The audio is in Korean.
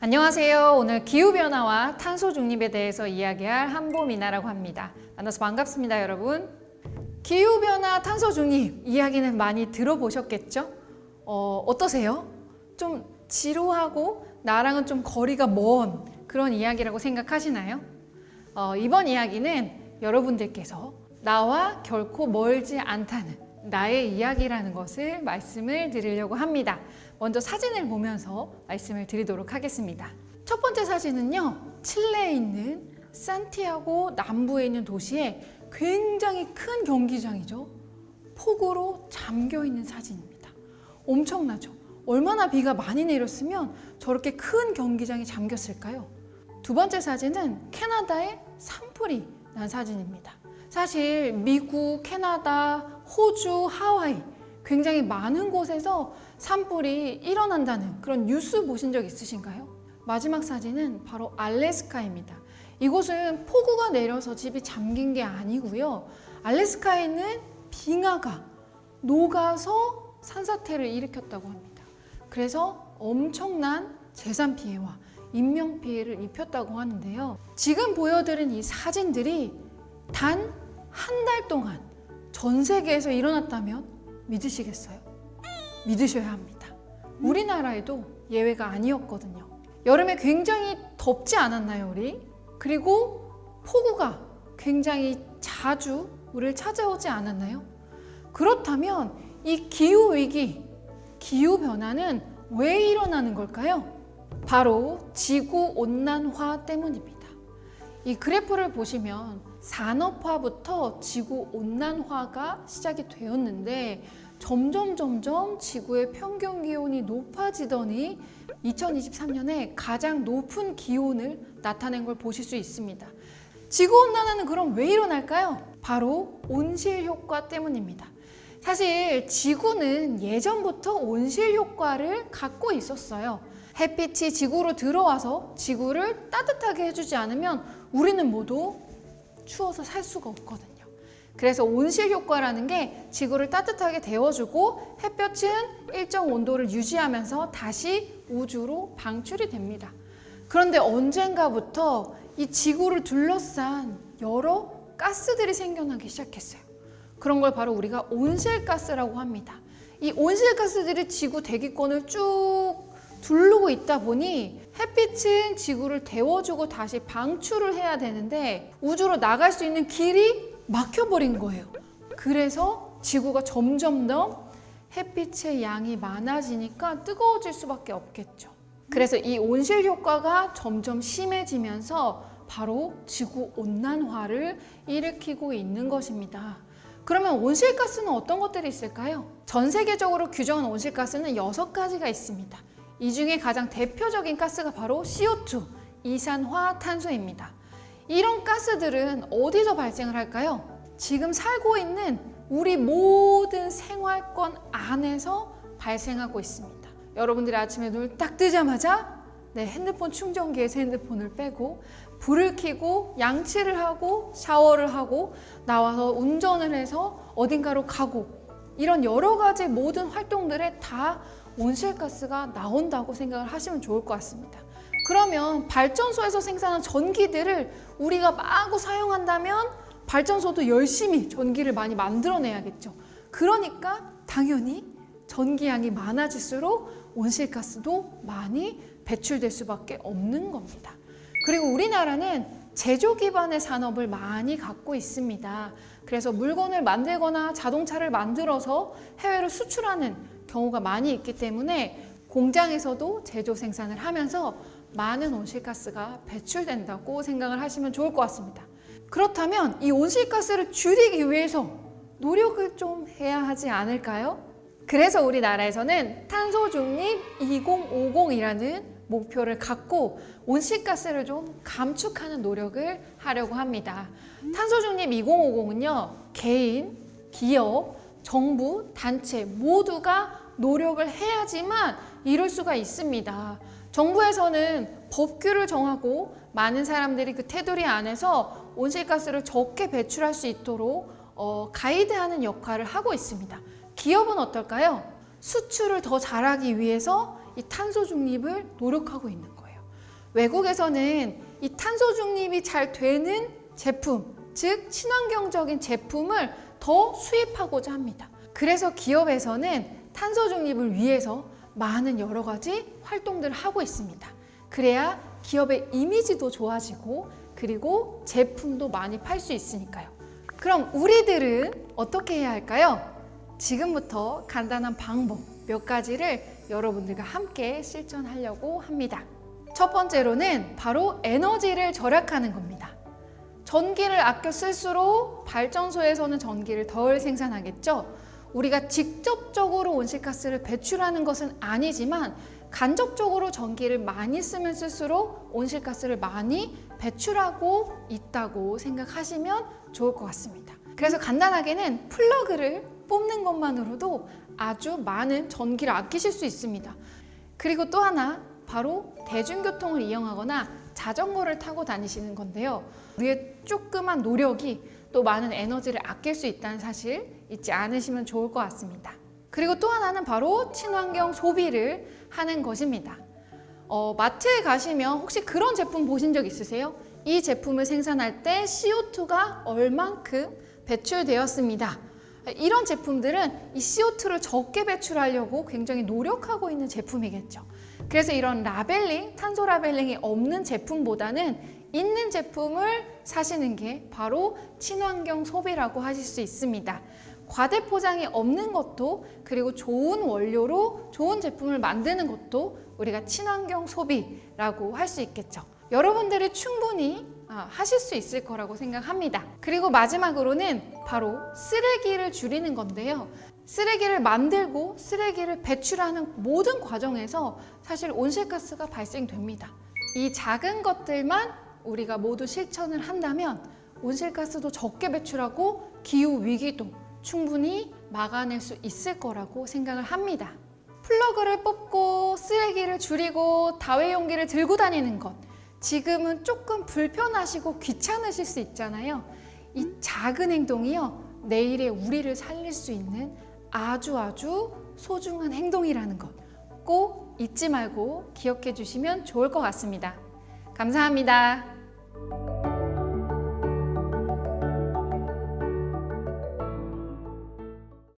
안녕하세요. 오늘 기후변화와 탄소 중립에 대해서 이야기할 한보미나라고 합니다. 만나서 반갑습니다, 여러분. 기후변화, 탄소 중립 이야기는 많이 들어보셨겠죠? 어떠세요? 좀 지루하고 나랑은 좀 거리가 먼 그런 이야기라고 생각하시나요? 이번 이야기는 여러분들께서 나와 결코 멀지 않다는 나의 이야기라는 것을 말씀을 드리려고 합니다. 먼저 사진을 보면서 말씀을 드리도록 하겠습니다. 첫 번째 사진은요, 칠레에 있는 산티아고 남부에 있는 도시에 굉장히 큰 경기장이죠. 폭우로 잠겨 있는 사진입니다. 엄청나죠? 얼마나 비가 많이 내렸으면 저렇게 큰 경기장이 잠겼을까요? 두 번째 사진은 캐나다의 산불이 난 사진입니다. 사실 미국, 캐나다, 호주, 하와이 굉장히 많은 곳에서 산불이 일어난다는 그런 뉴스 보신 적 있으신가요? 마지막 사진은 바로 알래스카입니다. 이곳은 폭우가 내려서 집이 잠긴 게 아니고요. 알래스카에 있는 빙하가 녹아서 산사태를 일으켰다고 합니다. 그래서 엄청난 재산 피해와 인명 피해를 입혔다고 하는데요. 지금 보여드린 이 사진들이 단 한 달 동안 전 세계에서 일어났다면 믿으시겠어요? 믿으셔야 합니다. 우리나라에도 예외가 아니었거든요. 여름에 굉장히 덥지 않았나요, 우리? 그리고 폭우가 굉장히 자주 우리를 찾아오지 않았나요? 그렇다면 이 기후위기, 기후변화는 왜 일어나는 걸까요? 바로 지구온난화 때문입니다. 이 그래프를 보시면 산업화부터 지구온난화가 시작이 되었는데 점점 지구의 평균 기온이 높아지더니 2023년에 가장 높은 기온을 나타낸 걸 보실 수 있습니다. 지구온난화는 그럼 왜 일어날까요? 바로 온실 효과 때문입니다. 사실 지구는 예전부터 온실 효과를 갖고 있었어요. 햇빛이 지구로 들어와서 지구를 따뜻하게 해주지 않으면 우리는 모두 추워서 살 수가 없거든요. 그래서 온실 효과라는 게 지구를 따뜻하게 데워주고 햇볕은 일정 온도를 유지하면서 다시 우주로 방출이 됩니다. 그런데 언젠가부터 이 지구를 둘러싼 여러 가스들이 생겨나기 시작했어요. 그런 걸 바로 우리가 온실가스라고 합니다. 이 온실가스들이 지구 대기권을 쭉 두르고 있다 보니 햇빛은 지구를 데워주고 다시 방출을 해야 되는데 우주로 나갈 수 있는 길이 막혀버린 거예요. 그래서 지구가 점점 더 햇빛의 양이 많아지니까 뜨거워질 수밖에 없겠죠. 그래서 이 온실 효과가 점점 심해지면서 바로 지구온난화를 일으키고 있는 것입니다. 그러면 온실가스는 어떤 것들이 있을까요? 전 세계적으로 규정한 온실가스는 6가지가 있습니다. 이 중에 가장 대표적인 가스가 바로 CO2, 이산화탄소입니다. 이런 가스들은 어디서 발생을 할까요? 지금 살고 있는 우리 모든 생활권 안에서 발생하고 있습니다. 여러분들이 아침에 눈을 딱 뜨자마자 핸드폰 충전기에서 핸드폰을 빼고 불을 켜고 양치를 하고 샤워를 하고 나와서 운전을 해서 어딘가로 가고 이런 여러 가지 모든 활동들에 다 온실가스가 나온다고 생각을 하시면 좋을 것 같습니다. 그러면 발전소에서 생산한 전기들을 우리가 마구 사용한다면 발전소도 열심히 전기를 많이 만들어내야겠죠. 그러니까 당연히 전기량이 많아질수록 온실가스도 많이 배출될 수밖에 없는 겁니다. 그리고 우리나라는 제조 기반의 산업을 많이 갖고 있습니다. 그래서 물건을 만들거나 자동차를 만들어서 해외로 수출하는 경우가 많이 있기 때문에 공장에서도 제조 생산을 하면서 많은 온실가스가 배출된다고 생각을 하시면 좋을 것 같습니다. 그렇다면 이 온실가스를 줄이기 위해서 노력을 좀 해야 하지 않을까요? 그래서 우리나라에서는 탄소중립 2050이라는 목표를 갖고 온실가스를 좀 감축하는 노력을 하려고 합니다. 탄소중립 2050은요, 개인, 기업, 정부, 단체 모두가 노력을 해야지만 이룰 수가 있습니다. 정부에서는 법규를 정하고 많은 사람들이 그 테두리 안에서 온실가스를 적게 배출할 수 있도록 가이드하는 역할을 하고 있습니다. 기업은 어떨까요? 수출을 더 잘하기 위해서 이 탄소 중립을 노력하고 있는 거예요. 외국에서는 이 탄소 중립이 잘 되는 제품, 즉 친환경적인 제품을 더 수입하고자 합니다. 그래서 기업에서는 탄소 중립을 위해서 많은 여러 가지 활동들을 하고 있습니다. 그래야 기업의 이미지도 좋아지고 그리고 제품도 많이 팔 수 있으니까요. 그럼 우리들은 어떻게 해야 할까요? 지금부터 간단한 방법 몇 가지를 여러분들과 함께 실천하려고 합니다. 첫 번째로는 바로 에너지를 절약하는 겁니다. 전기를 아껴 쓸수록 발전소에서는 전기를 덜 생산하겠죠. 우리가 직접적으로 온실가스를 배출하는 것은 아니지만 간접적으로 전기를 많이 쓰면 쓸수록 온실가스를 많이 배출하고 있다고 생각하시면 좋을 것 같습니다. 그래서 간단하게는 플러그를 뽑는 것만으로도 아주 많은 전기를 아끼실 수 있습니다. 그리고 또 하나 바로 대중교통을 이용하거나 자전거를 타고 다니시는 건데요. 우리의 조그만 노력이 또 많은 에너지를 아낄 수 있다는 사실 잊지 않으시면 좋을 것 같습니다. 그리고 또 하나는 바로 친환경 소비를 하는 것입니다. 마트에 가시면 혹시 그런 제품 보신 적 있으세요? 이 제품을 생산할 때 CO2가 얼만큼 배출되었습니다. 이런 제품들은 이 CO2를 적게 배출하려고 굉장히 노력하고 있는 제품이겠죠. 그래서 이런 라벨링, 탄소 라벨링이 없는 제품보다는 있는 제품을 사시는 게 바로 친환경 소비라고 하실 수 있습니다. 과대 포장이 없는 것도 그리고 좋은 원료로 좋은 제품을 만드는 것도 우리가 친환경 소비라고 할 수 있겠죠. 여러분들이 충분히 하실 수 있을 거라고 생각합니다. 그리고 마지막으로는 바로 쓰레기를 줄이는 건데요. 쓰레기를 만들고 쓰레기를 배출하는 모든 과정에서 사실 온실가스가 발생됩니다. 이 작은 것들만 우리가 모두 실천을 한다면 온실가스도 적게 배출하고 기후위기도 충분히 막아낼 수 있을 거라고 생각을 합니다. 플러그를 뽑고 쓰레기를 줄이고 다회용기를 들고 다니는 것, 지금은 조금 불편하시고 귀찮으실 수 있잖아요. 이 작은 행동이요, 내일의 우리를 살릴 수 있는 아주 소중한 행동이라는 것 꼭 잊지 말고 기억해 주시면 좋을 것 같습니다. 감사합니다.